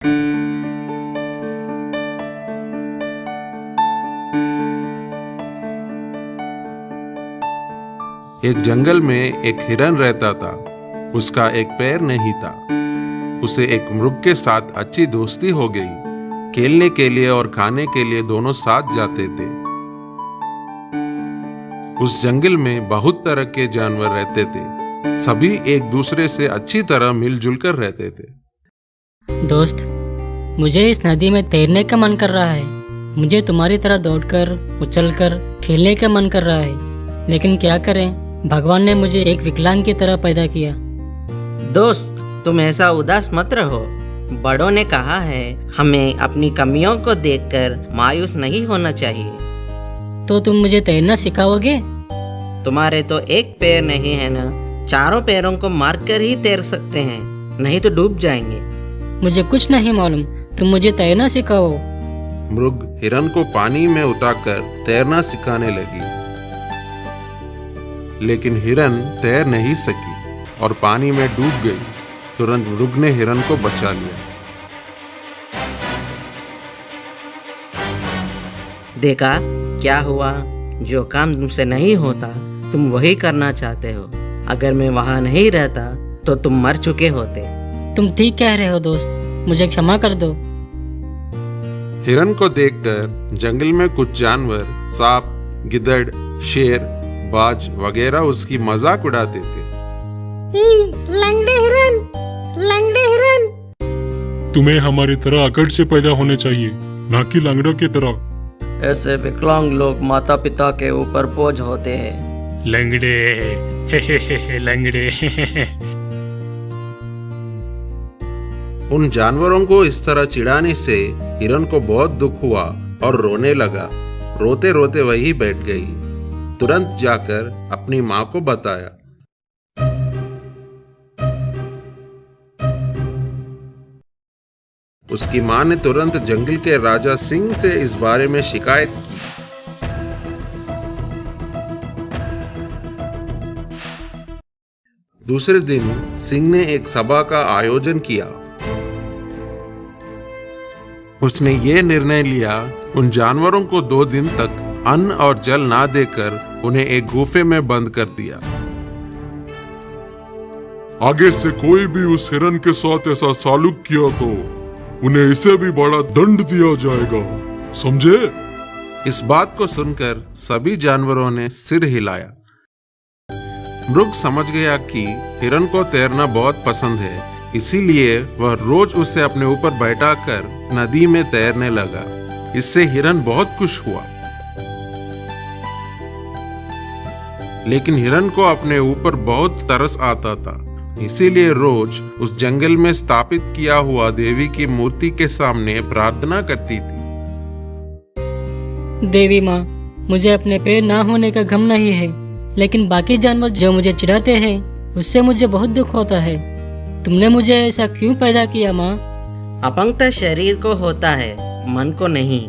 एक जंगल में एक हिरन रहता था। उसका एक पैर नहीं था। उसे एक मृग के साथ अच्छी दोस्ती हो गई। खेलने के लिए और खाने के लिए दोनों साथ जाते थे। उस जंगल में बहुत तरह के जानवर रहते थे। सभी एक दूसरे से अच्छी तरह मिलजुल कर रहते थे। दोस्त, मुझे इस नदी में तैरने का मन कर रहा है। मुझे तुम्हारी तरह दौड़कर, उछलकर खेलने का मन कर रहा है, लेकिन क्या करें, भगवान ने मुझे एक विकलांग की तरह पैदा किया। दोस्त, तुम ऐसा उदास मत रहो। बड़ों ने कहा है हमें अपनी कमियों को देखकर मायूस नहीं होना चाहिए। तो तुम मुझे तैरना सिखाओगे? तुम्हारे तो एक पैर नहीं है ना, चारों पैरों को मारकर ही तैर सकते हैं, नहीं तो डूब जाएंगे। मुझे कुछ नहीं मालूम, तुम मुझे तैरना सिखाओ। मृग हिरन को पानी में उठाकर तैरना सिखाने लगी, लेकिन हिरन तैर नहीं सकी और पानी में डूब गई। तुरंत मृग ने हिरन को बचा लिया। देखा क्या हुआ? जो काम तुमसे नहीं होता तुम वही करना चाहते हो। अगर मैं वहाँ नहीं रहता तो तुम मर चुके होते। तुम ठीक कह रहे हो दोस्त, मुझे क्षमा कर दो। हिरन को देखकर जंगल में कुछ जानवर, सांप, गिद्धड़, शेर, बाज वगैरह उसकी मजाक उड़ाते थे। लंगड़े हिरन, लंगड़े हिरन। तुम्हें हमारी तरह अकड़ से पैदा होने चाहिए, ना कि लंगड़ों की तरह। ऐसे विकलांग लोग माता पिता के ऊपर बोझ होते हैं। लंगड़े, हे लंगड़े। उन जानवरों को इस तरह चिढ़ाने से हिरन को बहुत दुख हुआ और रोने लगा। रोते रोते वही बैठ गई। तुरंत जाकर अपनी माँ को बताया। उसकी माँ ने तुरंत जंगल के राजा सिंह से इस बारे में शिकायत की। दूसरे दिन सिंह ने एक सभा का आयोजन किया। उसने ये निर्णय लिया, उन जानवरों को 2 दिन तक अन्न और जल ना देकर उन्हें एक गुफे में बंद कर दिया। आगे से कोई भी उस हिरन के साथ ऐसा सालुक किया तो उन्हें इससे भी बड़ा दंड दिया जाएगा, समझे? इस बात को सुनकर सभी जानवरों ने सिर हिलाया। मृग समझ गया कि हिरन को तैरना बहुत पसंद है, इसीलिए वह रोज उसे अपने ऊपर बैठाकर नदी में तैरने लगा। इससे हिरन बहुत खुश हुआ। लेकिन हिरन को अपने ऊपर बहुत तरस आता था, इसीलिए रोज उस जंगल में स्थापित किया हुआ देवी की मूर्ति के सामने प्रार्थना करती थी। देवी माँ, मुझे अपने पैर ना होने का गम नहीं है, लेकिन बाकी जानवर जो मुझे चिढ़ाते हैं उससे मुझे बहुत दुख होता है। तुमने मुझे ऐसा क्यों पैदा किया माँ? अपंगता शरीर को होता है, मन को नहीं।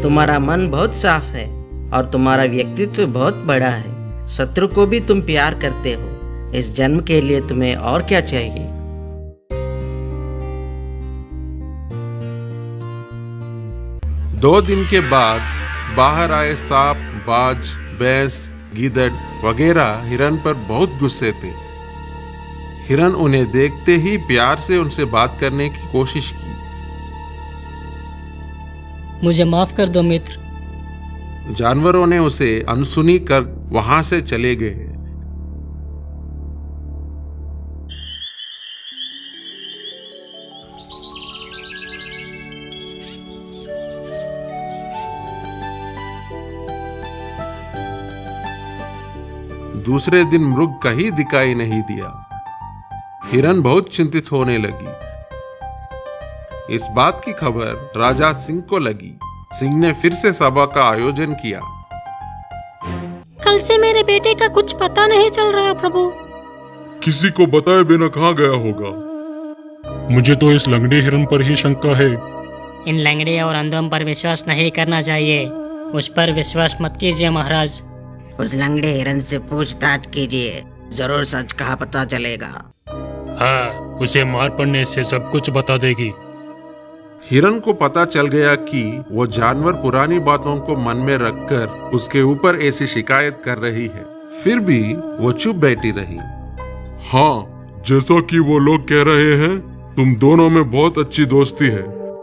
तुम्हारा मन बहुत साफ है और तुम्हारा व्यक्तित्व बहुत बड़ा है। शत्रु को भी तुम प्यार करते हो। इस जन्म के लिए तुम्हें और क्या चाहिए? दो दिन के बाद बाहर आए सांप, बाज, भैंस, गीदड़ वगैरह हिरन पर बहुत गुस्से थे। हिरन उन्हें देखते ही प्यार से उनसे बात करने की कोशिश की। मुझे माफ कर दो मित्र। जानवरों ने उसे अनसुनी कर वहां से चले गए। दूसरे दिन मृग कहीं दिखाई नहीं दिया। हिरन बहुत चिंतित होने लगी। इस बात की खबर राजा सिंह को लगी। सिंह ने फिर से सभा का आयोजन किया। कल से मेरे बेटे का कुछ पता नहीं चल रहा प्रभु। किसी को बताए बिना कहाँ गया होगा? मुझे तो इस लंगड़े हिरन पर ही शंका है। इन लंगड़े और अंधों पर विश्वास नहीं करना चाहिए। उस पर विश्वास मत कीजिए महाराज। उस लंगड़े हिरन से पूछताछ कीजिए, जरूर सच कहा पता चलेगा। हाँ, उसे मार पड़ने से सब कुछ बता देगी। हिरन को पता चल गया कि वो जानवर पुरानी बातों को मन में रखकर उसके ऊपर ऐसी शिकायत कर रही है। फिर भी वो चुप बैठी रही। हाँ, जैसा कि वो लोग कह रहे हैं, तुम दोनों में बहुत अच्छी दोस्ती है।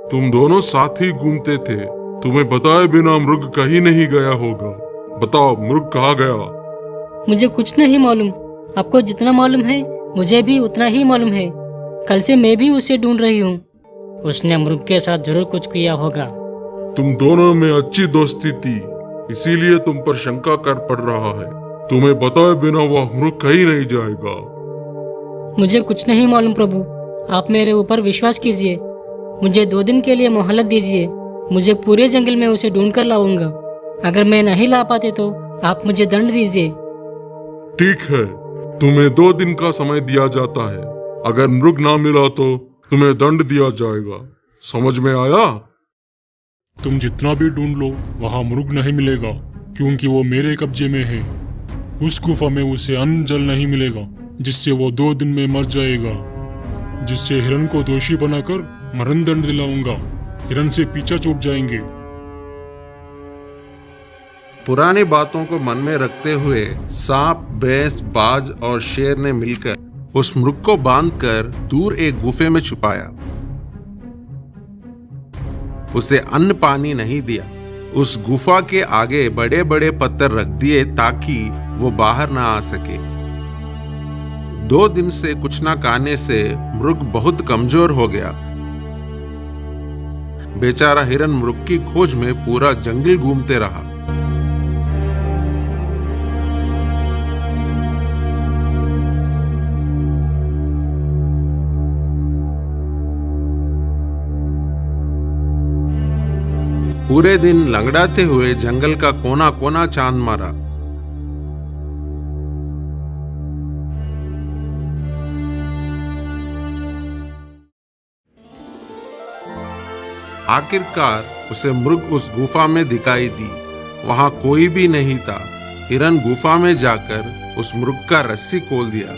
तुम दोनों साथ ही घूमते थे। तुम्हें बताए बिना मृग कहीं नहीं गया होगा। बताओ, मृग कहाँ गया? मुझे कुछ नहीं मालूम। आपको जितना मालूम है मुझे भी उतना ही मालूम है। कल से मैं भी उसे ढूंढ रही हूँ। उसने मृग के साथ जरूर कुछ किया होगा। तुम दोनों में अच्छी दोस्ती थी, इसीलिए तुम पर शंका कर पड़ रहा है। तुम्हें बताए बिना वह मृग कहीं नहीं जाएगा। मुझे कुछ नहीं मालूम प्रभु, आप मेरे ऊपर विश्वास कीजिए। मुझे 2 दिन के लिए मोहलत दीजिए। मुझे पूरे जंगल में उसे ढूंढ कर लाऊंगा। अगर मैं नहीं ला पाते तो आप मुझे दंड दीजिए। ठीक है, तुम्हें 2 दिन का समय दिया जाता है। अगर मृग ना मिला तो तुम्हें दंड दिया जाएगा। समझ में आया? तुम जितना भी ढूंढ लो वहां मृग नहीं मिलेगा, क्योंकि वो मेरे कब्जे में है। उस गुफा में उसे अन्न जल नहीं मिलेगा, जिससे वो 2 दिन में मर जाएगा। जिससे हिरन को दोषी बनाकर मरण दंड दिलाऊंगा। हिरन से पीछा छूट जाएंगे। पुरानी बातों को मन में रखते हुए सांप, भैंस, बाज और शेर ने मिलकर उस मृग को बांधकर दूर एक गुफे में छुपाया। उसे अन्न पानी नहीं दिया। उस गुफा के आगे बड़े बड़े पत्थर रख दिए ताकि वो बाहर ना आ सके। 2 दिन से कुछ ना खाने से मृग बहुत कमजोर हो गया। बेचारा हिरन मृग की खोज में पूरा जंगल घूमते रहा। पूरे दिन लंगड़ाते हुए जंगल का कोना कोना चांद मारा। आखिरकार उसे मृग उस गुफा में दिखाई दी। वहां कोई भी नहीं था। हिरन गुफा में जाकर उस मृग का रस्सी खोल दिया।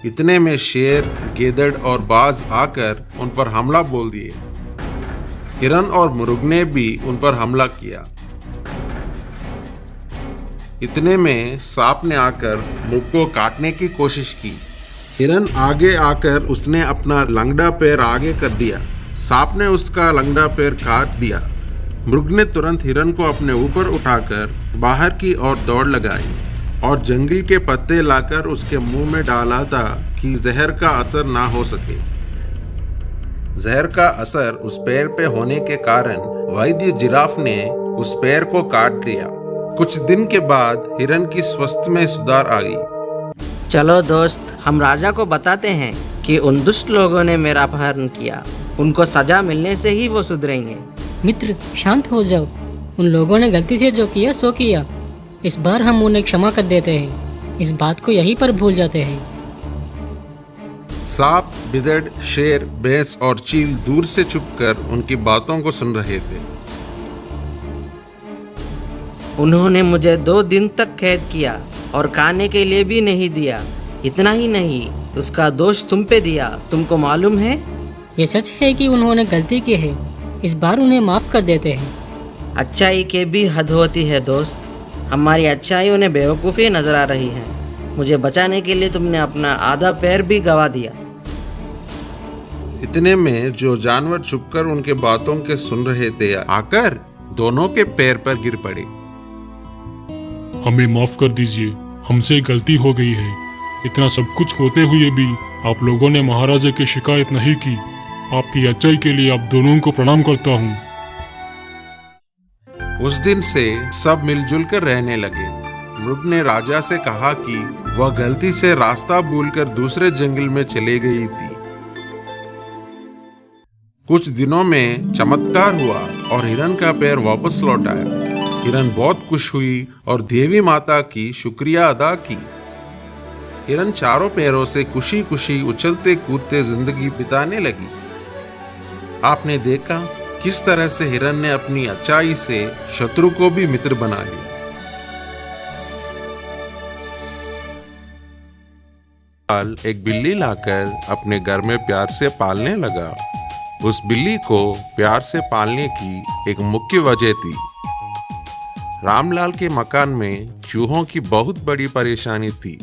इतने में शेर, गेदड़ और बाज आकर उन पर हमला बोल दिए। हिरन और मृग ने भी उन पर हमला किया। इतने में सांप ने आकर मृग को काटने की कोशिश की। हिरन आगे आकर उसने अपना लंगड़ा पैर आगे कर दिया। सांप ने उसका लंगड़ा पैर काट दिया। मृग ने तुरंत हिरन को अपने ऊपर उठाकर बाहर की ओर दौड़ लगाई और जंगल के पत्ते लाकर उसके मुंह में डाला था कि जहर का असर ना हो सके। जहर का असर उस पैर पे होने के कारण वैद्य जिराफ ने उस पैर को काट दिया। कुछ दिन के बाद हिरन की स्वास्थ्य में सुधार आ गई। चलो दोस्त, हम राजा को बताते हैं कि उन दुष्ट लोगों ने मेरा अपहरण किया। उनको सजा मिलने से ही वो सुधरेंगे। मित्र, शांत हो जाओ। उन लोगों ने गलती से जो किया सो किया। इस बार हम उन्हें क्षमा कर देते हैं। इस बात को यहीं पर भूल जाते हैं। सांप, बिदड़, शेर, भैंस और चील दूर से छुपकर उनकी बातों को सुन रहे थे। उन्होंने मुझे 2 दिन तक कैद किया और खाने के लिए भी नहीं दिया। इतना ही नहीं, उसका दोष तुम पे दिया। तुमको मालूम है? ये सच है कि उन्होंने गलती की है। इस बार उन्हें माफ कर देते हैं। अच्छाई के भी हद होती है दोस्त। हमारी अच्छाई उन्हें बेवकूफ़ी नजर आ रही है। मुझे बचाने के लिए तुमने अपना आधा पैर भी गवा दिया। इतने में जो जानवर छुपकर उनके बातों के सुन रहे थे आकर दोनों के पैर पर गिर पड़े। हमें माफ कर दीजिए, हमसे गलती हो गई है। इतना सब कुछ होते हुए भी आप लोगों ने महाराजा की शिकायत नहीं की। आपकी अच्छाई के लिए आप दोनों को प्रणाम करता हूँ। उस दिन से सब मिलजुल कर रहने लगे। मृग ने राजा से कहा कि वह गलती से रास्ता भूलकर दूसरे जंगल में चले गई थी। कुछ दिनों में चमत्कार हुआ और हिरन का पैर वापस लौट आया। हिरन बहुत खुश हुई और देवी माता की शुक्रिया अदा की। हिरन चारों पैरों से खुशी खुशी उछलते कूदते जिंदगी बिताने लगी। आपने देखा किस तरह से हिरन ने अपनी अच्छाई से शत्रु को भी मित्र बना लिया। एक बिल्ली लाकर अपने घर में प्यार से पालने लगा। उस बिल्ली को प्यार से पालने की एक मुख्य वजह थी। रामलाल के मकान में चूहों की बहुत बड़ी परेशानी थी।